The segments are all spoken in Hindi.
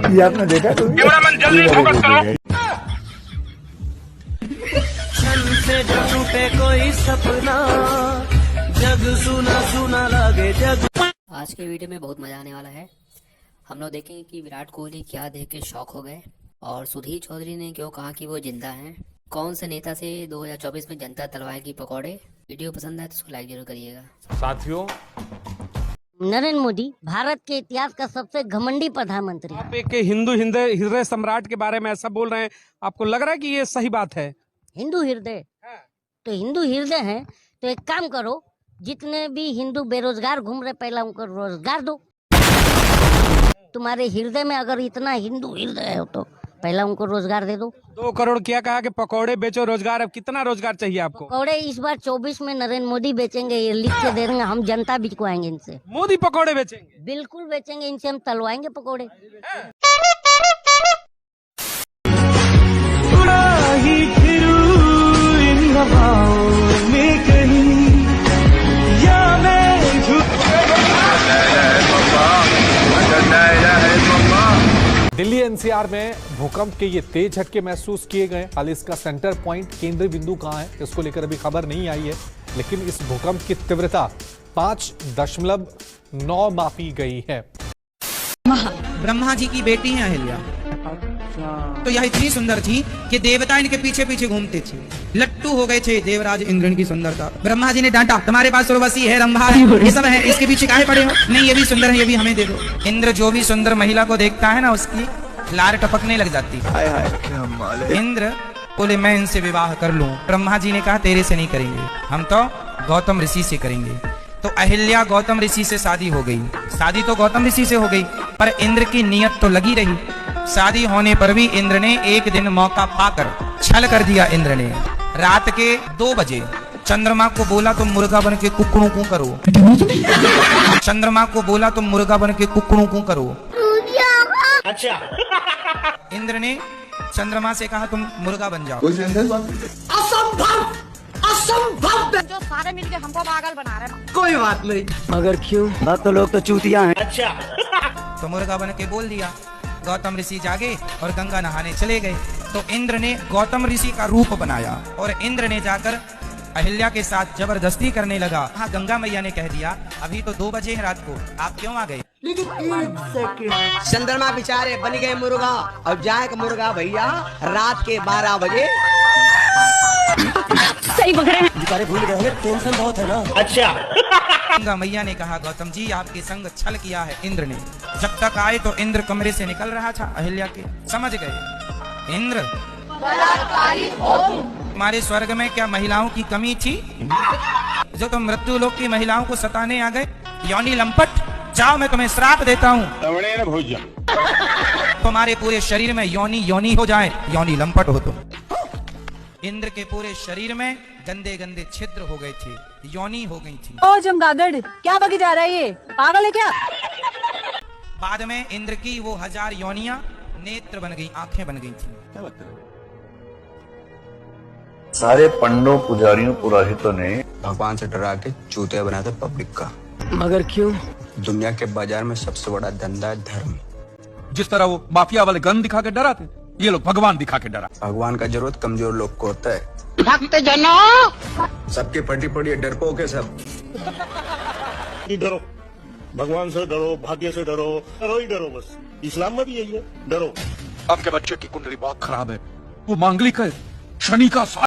ये आपने देखा कभी? कैमरामैन जल्दी फोकस करो। से जो टूटे कोई सपना, जग सुना सुना लगे जग। आज के वीडियो में बहुत मजा आने वाला है। हम लोग देखेंगे कि विराट कोहली क्या देख के शॉक हो गए और सुधीर चौधरी ने क्यों कहा कि वो जिंदा हैं। कौन से नेता से 2024 में जनता तलवाएगी पकौड़े। वीडियो पसंद आए तो उसको लाइक जरूर करिएगा। साथियों, नरेंद्र मोदी भारत के इतिहास का सबसे घमंडी प्रधानमंत्री। आप एक हिंदू हृदय सम्राट के बारे में ऐसा बोल रहे हैं, आपको लग रहा है कि ये सही बात है? हिंदू हृदय तो हिंदू हृदय है, तो एक काम करो, जितने भी हिंदू बेरोजगार घूम रहे पहला उनको रोजगार दो। तुम्हारे हृदय में अगर इतना हिंदू हृदय है तो पहला उनको रोजगार दे दो। 2 करोड़ क्या कहा कि पकौड़े बेचो रोजगार। अब कितना रोजगार चाहिए आपको? पकौड़े इस बार 24 में नरेंद्र मोदी बेचेंगे, ये लिख के दे देंगे, हम जनता बिचवाएंगे इनसे। मोदी पकौड़े बेचेंगे? बिल्कुल बेचेंगे, इनसे हम तलवाएंगे पकौड़े। दिल्ली एनसीआर में भूकंप के ये तेज झटके महसूस किए गए। हाल इसका सेंटर पॉइंट, केंद्रीय बिंदु कहां है इसको लेकर अभी खबर नहीं आई है, लेकिन इस भूकंप की तीव्रता 5.9 मापी गई है। ब्रह्मा जी की बेटी है अहिल्या। तो यह इतनी सुंदर थी कि देवता इनके पीछे पीछे घूमते थे, लट्टू हो गए थे देवराज इंद्र की सुंदरता। ब्रह्मा जी ने डांटा, तुम्हारे पास उर्वशी है, रंभा है, ये सब है, इसके पीछे काहे पड़े हो? नहीं, ये भी सुंदर है, ये भी हमें दे दो। इंद्र जो भी सुंदर महिला को देखता है ना, उसकी लार टपकने लग जाती है। इंद्र बोले मैं इनसे विवाह कर लूं। ब्रह्मा जी ने कहा तेरे से नहीं करेंगे, हम तो गौतम ऋषि से करेंगे। तो अहिल्या गौतम ऋषि से शादी हो गई। शादी तो गौतम ऋषि से हो गई, पर इंद्र की नियत तो लगी रही। शादी होने पर भी इंद्र ने एक दिन मौका पाकर छल कर दिया। इंद्र ने रात के 2 बजे चंद्रमा को बोला तुम मुर्गा बन के कुकड़ों को करो। चंद्रमा को बोला तुम मुर्गा बन के कुकड़ों को करो। अच्छा। इंद्र ने चंद्रमा से कहा तुम मुर्गा बन जाओ। असंभव, असंभव। जो सारे मिलके हमको पागल बना रहे हैं। कोई बात नहीं, मगर क्यों? बात तो लोग तो चूतिया हैं। अच्छा। तो मुर्गा बन के बोल दिया। गौतम ऋषि जागे और गंगा नहाने चले गए। तो इंद्र ने गौतम ऋषि का रूप बनाया और इंद्र ने जाकर अहिल्या के साथ जबरदस्ती करने लगा। हाँ, गंगा मैया ने कह दिया अभी तो 2 बजे है रात को, आप क्यों आ गए? चंद्रमा बेचारे बन गए मुर्गा और जाए मुर्गा भैया रात के 12 बजे। सही बक रहे हैं। बेचारे भूल गए, टेंशन बहुत है ना। अच्छा। गंगा मैया ने कहा गौतम जी आपके संग छल किया है इंद्र ने। जब तक आए तो इंद्र कमरे से निकल रहा था अहिल्या के, समझ गए इंद्र तुम्हारे स्वर्ग में क्या महिलाओं की कमी थी जो तुम मृत्यु लोक की महिलाओं को सताने आ गए? योनि लंपट, जाओ मैं तुम्हें श्राप देता हूँ, तुम्हारे पूरे शरीर में योनि योनि हो जाए, योनि लंपट हो तुम। इंद्र के पूरे शरीर में गंदे गंदे छिद्र हो गए थे, योनि हो गई थी। ओ चमगादड़, क्या बकी जा रहा है ये? पागल है क्या? बाद में इंद्र की वो 1000 योनियां नेत्र बन गई, आंखें बन गई थी। सारे पंडों, पुजारियों, पुरोहितों ने भगवान से डरा के चूतिया बनाया था पब्लिक का। मगर क्यों? दुनिया के बाजार में सबसे बड़ा धंधा है धर्म। जिस तरह वो माफिया वाले गन दिखा के डरा थे, ये लोग भगवान दिखा के डरा। भगवान का जरूरत कमजोर लोग को होता है। भक्त जनों, सबके फटी पड़ी है, डरपोक है सब। डरो, भगवान से डरो, भाग्य से डरो, डरो ही डरो, बस इस्लाम में भी यही है, डरो। आपके बच्चे की कुंडली बहुत खराब है, वो मांगलिक है, शनि का साथ।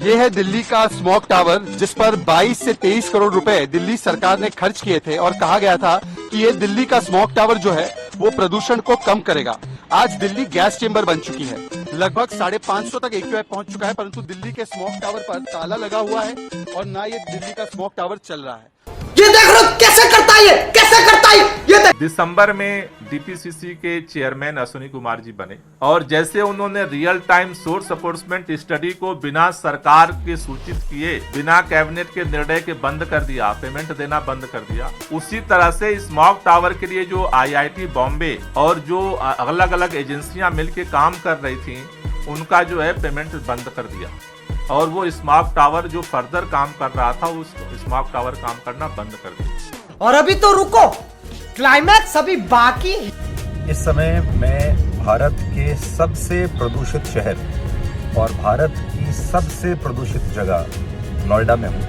ये है दिल्ली का स्मॉग टावर, जिस पर 22 से 23 करोड़ रुपए दिल्ली सरकार ने खर्च किए थे और कहा गया था कि ये दिल्ली का स्मॉग टावर जो है वो प्रदूषण को कम करेगा। आज दिल्ली गैस चेंबर बन चुकी है। लगभग 550 तक AQI पहुंच चुका है, परंतु दिल्ली के स्मॉग टावर पर ताला लगा हुआ है और ना ये दिल्ली का स्मॉग टावर चल रहा है। ये देख लो कैसे करता है, कैसे करता है ये देख। दिसंबर में डीपीसीसी के चेयरमैन अश्विनी कुमार जी बने और जैसे उन्होंने रियल टाइम सोर्स अपोर्समेंट स्टडी को बिना सरकार के सूचित किए, बिना कैबिनेट के निर्णय के बंद कर दिया, पेमेंट देना बंद कर दिया, उसी तरह से स्मॉग टावर के लिए जो IIT बॉम्बे और जो अलग अलग एजेंसियां मिलकर काम कर रही थी, उनका जो है पेमेंट बंद कर दिया और वो स्मॉग टावर जो फर्दर काम कर रहा था, उस स्मॉग टावर काम करना बंद कर दिया। और अभी तो रुको, क्लाइमैक्स अभी बाकी है। इस समय मैं भारत के सबसे प्रदूषित शहर और भारत की सबसे प्रदूषित जगह नोएडा में हूँ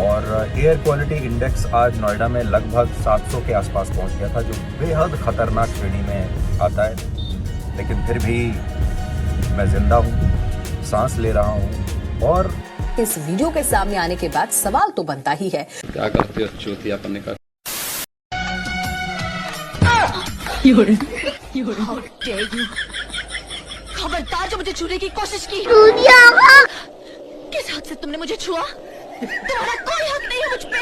और एयर क्वालिटी इंडेक्स आज नोएडा में लगभग 700 के आसपास पहुँच गया था, जो बेहद खतरनाक श्रेणी में आता है। लेकिन फिर भी मैं जिंदा हूँ, सांस ले रहा हूँ। और इस वीडियो के सामने आने के बाद सवाल तो बनता ही है, क्या करते हो चूतियापन का। खबरदार जो मुझे छूने की कोशिश की। किस हक से तुमने मुझे छुआ? तुम्हारा कोई हक नहीं है मुझ पे।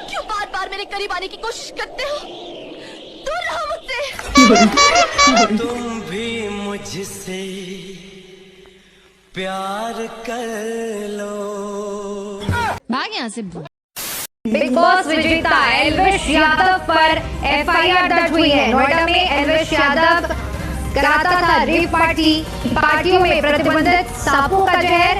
क्यों बार बार मेरे करीब आने की कोशिश करते हो? दूर रहो मुझसे। तुम भी मुझसे प्यार कर लो। भाग यहाँ से। बिग बॉस विजेता एल्विश यादव पर एफआईआर दर्ज हुई है। नोएडा में एल्विश यादव कराता था रेव पार्टियों में प्रतिबंधित सांपों का जहर,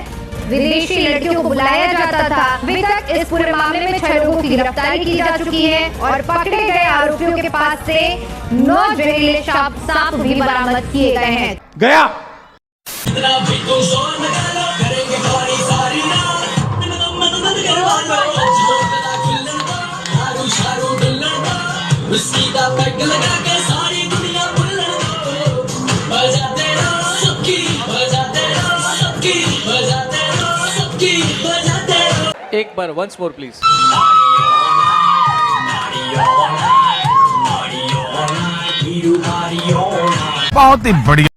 विदेशी लड़कियों को बुलाया जाता था। अभी तक इस पूरे मामले में 6 लोगों की गिरफ्तारी की जा चुकी है और पकड़े गए आरोपियों के पास से 9 जहरीले सांप भी बरामद किए गए हैं। गया एक बार वंस मोर प्लीज। बहुत ही बढ़िया।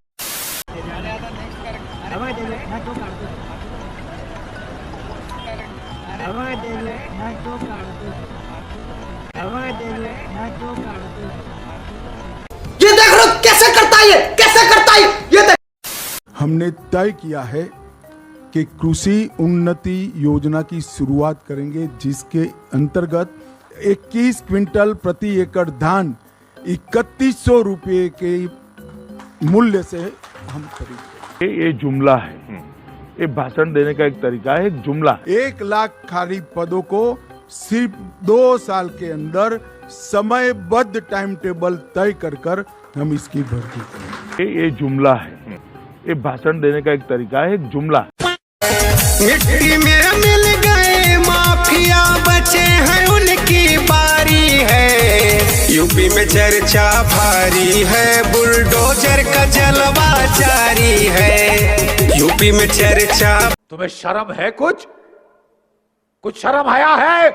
ये देख लो कैसे करता है, ये कैसे करता है, ये देख। हमने तय किया है कि कृषि उन्नति योजना की शुरुआत करेंगे, जिसके अंतर्गत 21 क्विंटल प्रति एकड़ धान 3100 रुपये के मूल्य से हम खरीदेंगे। ये जुमला है, ये भाषण देने का एक तरीका है, एक जुमला। 1 लाख खाली पदों को सिर्फ 2 साल के अंदर समयबद्ध टाइम टेबल तय कर हम इसकी भर्ती करेंगे। ये जुमला है, ये भाषण देने का एक तरीका है, एक जुमला। मिट्टी में मिल गए माफिया, बचे हैं उनकी बारी है। यूपी में चर्चा भारी है, बुलडोजर का जलवा जारी है। यूपी में चर्चा। तुम्हें शर्म है? कुछ शर्म आया है?